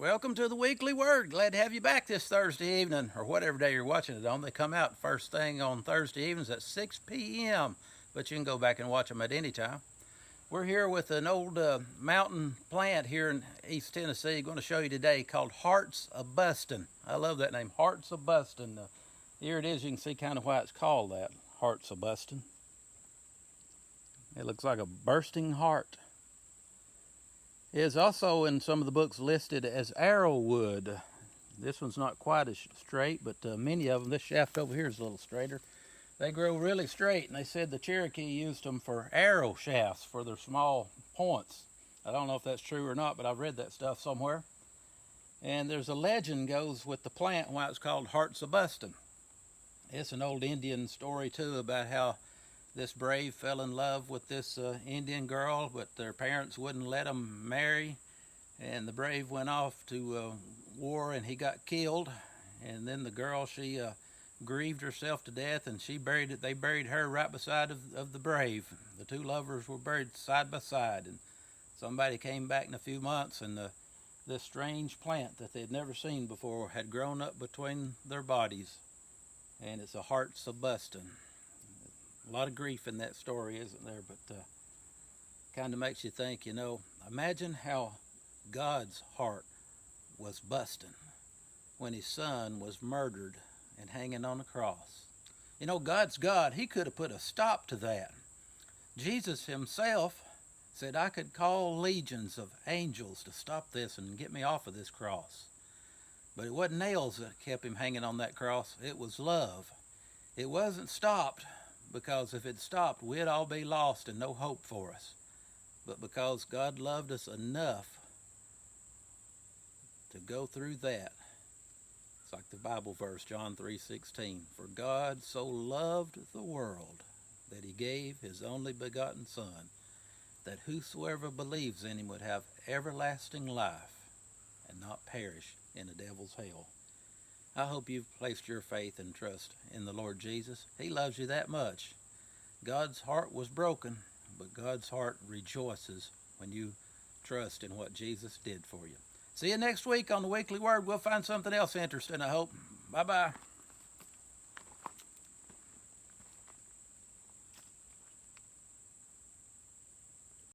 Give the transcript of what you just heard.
Welcome to the Weekly Word. Glad to have you back this Thursday evening, or whatever day you're watching it on. They come out first thing on Thursday evenings at 6 p.m., but you can go back and watch them at any time. We're here with an old mountain plant here in East Tennessee. I'm going to show you today called Hearts-a-Bustin. I love that name, Hearts-a-Bustin. Here it is. You can see kind of why it's called that, Hearts-a-Bustin. It looks like a bursting heart. It is also in some of the books listed as arrowwood. This one's not quite as straight, but many of them, this shaft over here is a little straighter. They grow really straight, and they said the Cherokee used them for arrow shafts for their small points. I don't know if that's true or not, but I've read that stuff somewhere. And there's a legend goes with the plant why it's called Hearts-a-Bustin. It's an old Indian story too about how this brave fell in love with this Indian girl, but their parents wouldn't let them marry. And the brave went off to war, and he got killed. And then the girl, she grieved herself to death, and they buried her right beside of the brave. The two lovers were buried side by side. And somebody came back in a few months, and this strange plant that they'd never seen before had grown up between their bodies. And it's a Hearts-a-Bustin. A lot of grief in that story, isn't there? But kind of makes you think, imagine how God's heart was busting when his son was murdered and hanging on a cross. God's God. He could have put a stop to that. Jesus himself said, I could call legions of angels to stop this and get me off of this cross. But it wasn't nails that kept him hanging on that cross. It was love. It wasn't stopped, because if it stopped, we'd all be lost and no hope for us. But because God loved us enough to go through that, it's like the Bible verse, John 3:16, for God so loved the world that he gave his only begotten Son, that whosoever believes in him would have everlasting life and not perish in the devil's hell. I hope you've placed your faith and trust in the Lord Jesus. He loves you that much. God's heart was broken, but God's heart rejoices when you trust in what Jesus did for you. See you next week on the Weekly Word. We'll find something else interesting, I hope. Bye-bye.